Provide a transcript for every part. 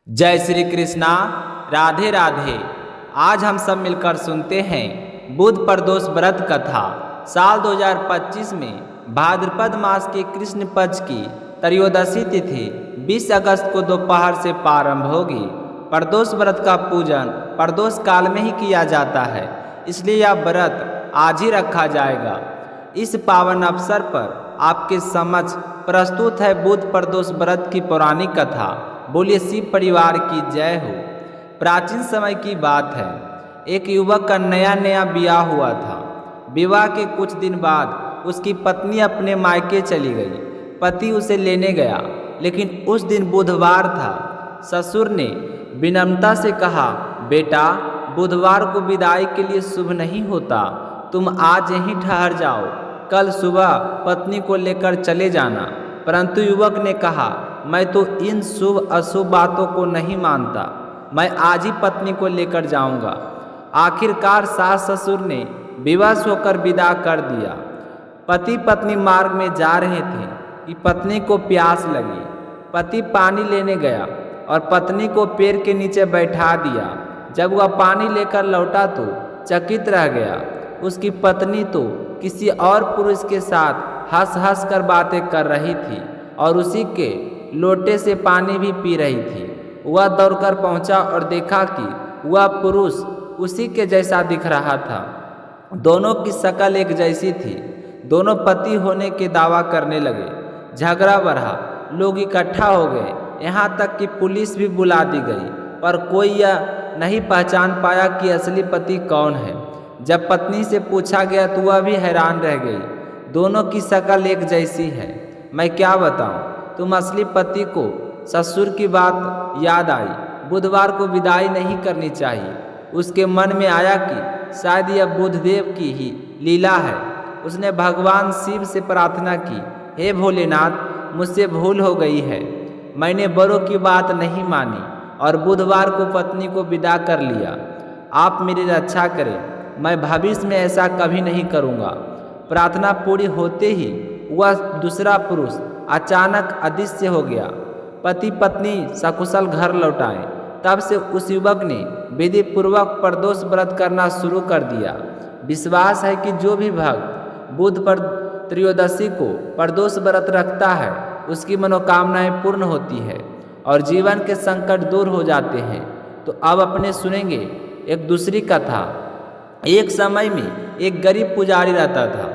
जय श्री कृष्णा। राधे राधे। आज हम सब मिलकर सुनते हैं बुध प्रदोष व्रत कथा। साल 2025 में भाद्रपद मास के कृष्ण पक्ष की त्रयोदशी तिथि 20 अगस्त को दोपहर से प्रारंभ होगी। प्रदोष व्रत का पूजन प्रदोष काल में ही किया जाता है, इसलिए यह व्रत आज ही रखा जाएगा। इस पावन अवसर पर आपके समक्ष प्रस्तुत है बुध प्रदोष व्रत की पौराणिक कथा। बोलिए शिव परिवार की जय हो। प्राचीन समय की बात है, एक युवक का नया नया ब्याह हुआ था। विवाह के कुछ दिन बाद उसकी पत्नी अपने मायके चली गई। पति उसे लेने गया, लेकिन उस दिन बुधवार था। ससुर ने विनम्रता से कहा, बेटा, बुधवार को विदाई के लिए शुभ नहीं होता, तुम आज यहीं ठहर जाओ, कल सुबह पत्नी को लेकर चले जाना। परंतु युवक ने कहा, मैं तो इन शुभ अशुभ बातों को नहीं मानता, मैं आज ही पत्नी को लेकर जाऊंगा। आखिरकार सास ससुर ने विवश होकर विदा कर दिया। पति पत्नी मार्ग में जा रहे थे कि पत्नी को प्यास लगी। पति पानी लेने गया और पत्नी को पेड़ के नीचे बैठा दिया। जब वह पानी लेकर लौटा तो चकित रह गया। उसकी पत्नी तो किसी और पुरुष के साथ हंस हंस कर बातें कर रही थी और उसी के लोटे से पानी भी पी रही थी। वह दौड़कर पहुंचा और देखा कि वह पुरुष उसी के जैसा दिख रहा था। दोनों की शक्ल एक जैसी थी। दोनों पति होने के दावा करने लगे। झगड़ा बढ़ा, लोग इकट्ठा हो गए, यहाँ तक कि पुलिस भी बुला दी गई, पर कोई यह नहीं पहचान पाया कि असली पति कौन है। जब पत्नी से पूछा गया तो वह भी हैरान रह गई। दोनों की शक्ल एक जैसी है, मैं क्या बताऊं। तुम असली पति को। ससुर की बात याद आई। बुधवार को विदाई नहीं करनी चाहिए। उसके मन में आया कि शायद यह बुधदेव की ही लीला है। उसने भगवान शिव से प्रार्थना की, हे भोलेनाथ, मुझसे भूल हो गई है, मैंने बड़ों की बात नहीं मानी और बुधवार को पत्नी को विदा कर लिया। आप मेरी रक्षा करें, मैं भविष्य में ऐसा कभी नहीं करूँगा। प्रार्थना पूरी होते ही वह दूसरा पुरुष अचानक अदृश्य हो गया। पति पत्नी सकुशल घर लौटाए। तब से उस युवक ने विधि पूर्वक प्रदोष व्रत करना शुरू कर दिया। विश्वास है कि जो भी भक्त बुध पर त्रयोदशी को प्रदोष व्रत रखता है, उसकी मनोकामनाएं पूर्ण होती है और जीवन के संकट दूर हो जाते हैं। तो अब अपने सुनेंगे एक दूसरी कथा। एक समय में एक गरीब पुजारी रहता था।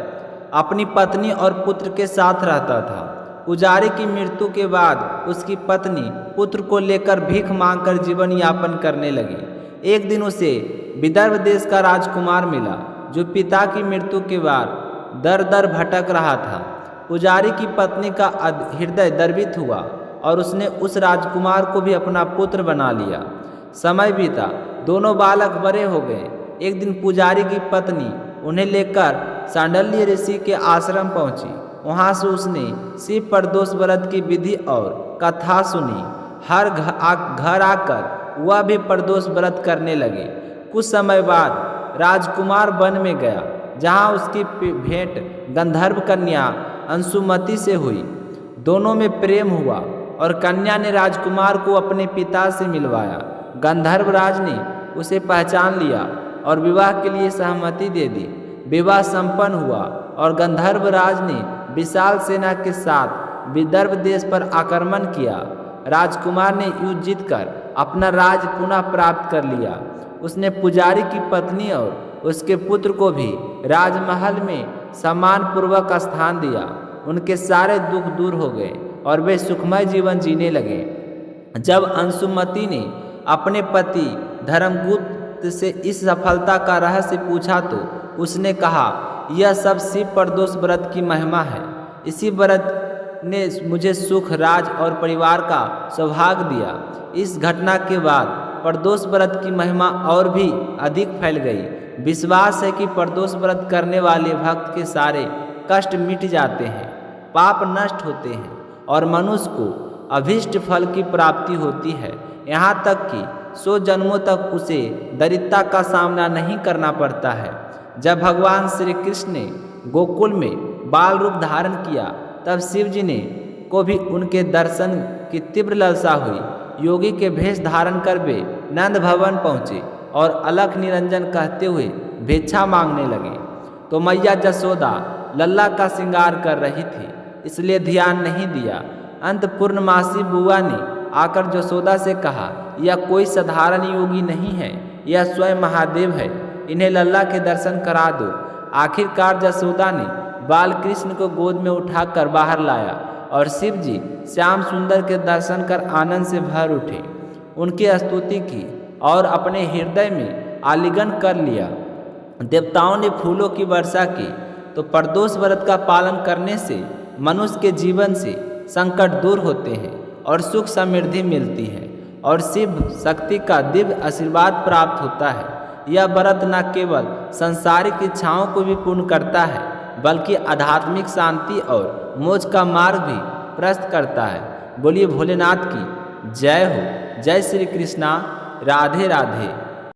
अपनी पत्नी और पुत्र के साथ रहता था। पुजारी की मृत्यु के बाद उसकी पत्नी पुत्र को लेकर भीख मांगकर जीवन यापन करने लगी। एक दिन उसे विदर्भ देश का राजकुमार मिला, जो पिता की मृत्यु के बाद दर दर भटक रहा था। पुजारी की पत्नी का हृदय द्रवित हुआ और उसने उस राजकुमार को भी अपना पुत्र बना लिया। समय बीता, दोनों बालक बड़े हो गए। एक दिन पुजारी की पत्नी उन्हें लेकर सांडल्य ऋषि के आश्रम पहुंची। वहां से उसने शिव प्रदोष व्रत की विधि और कथा सुनी। हर घर आकर वह भी प्रदोष व्रत करने लगे। कुछ समय बाद राजकुमार वन में गया, जहां उसकी भेंट गंधर्व कन्या अंशुमति से हुई। दोनों में प्रेम हुआ और कन्या ने राजकुमार को अपने पिता से मिलवाया। गंधर्व राज ने उसे पहचान लिया और विवाह के लिए सहमति दे दी। विवाह संपन्न हुआ और गंधर्व राज ने विशाल सेना के साथ विदर्भ देश पर आक्रमण किया। राजकुमार ने युद्ध जीतकर अपना राज पुनः प्राप्त कर लिया। उसने पुजारी की पत्नी और उसके पुत्र को भी राजमहल में सम्मान पूर्वक स्थान दिया। उनके सारे दुख दूर हो गए और वे सुखमय जीवन जीने लगे। जब अंशुमति ने अपने पति धर्मगुप्त से इस सफलता का रहस्य पूछा तो उसने कहा, यह सब शिव प्रदोष व्रत की महिमा है। इसी व्रत ने मुझे सुख, राज और परिवार का सौभाग्य दिया। इस घटना के बाद प्रदोष व्रत की महिमा और भी अधिक फैल गई। विश्वास है कि प्रदोष व्रत करने वाले भक्त के सारे कष्ट मिट जाते हैं, पाप नष्ट होते हैं और मनुष्य को अभीष्ट फल की प्राप्ति होती है। यहाँ तक कि 100 जन्मों तक उसे दरिद्रता का सामना नहीं करना पड़ता है। जब भगवान श्री कृष्ण ने गोकुल में बाल रूप धारण किया, तब शिव जी ने को भी उनके दर्शन की तीव्र लालसा हुई। योगी के भेष धारण कर वे नंद भवन पहुँचे और अलख निरंजन कहते हुए भिक्षा मांगने लगे। तो मैया जसोदा लल्ला का श्रृंगार कर रही थी, इसलिए ध्यान नहीं दिया। अंत पूर्णमासी बुआ ने आकर जसोदा से कहा, यह कोई साधारण योगी नहीं है, यह स्वयं महादेव है, इन्हें लल्ला के दर्शन करा दो। आखिरकार जसोदा ने बाल कृष्ण को गोद में उठाकर बाहर लाया और शिव जी श्याम सुंदर के दर्शन कर आनंद से भर उठे। उनकी स्तुति की और अपने हृदय में आलिंगन कर लिया। देवताओं ने फूलों की वर्षा की। तो प्रदोष व्रत का पालन करने से मनुष्य के जीवन से संकट दूर होते हैं और सुख समृद्धि मिलती है और शिव शक्ति का दिव्य आशीर्वाद प्राप्त होता है। यह व्रत न केवल सांसारिक इच्छाओं को भी पूर्ण करता है, बल्कि आध्यात्मिक शांति और मोक्ष का मार्ग भी प्रशस्त करता है। बोलिए भोलेनाथ की जय हो। जय श्री कृष्णा। राधे राधे।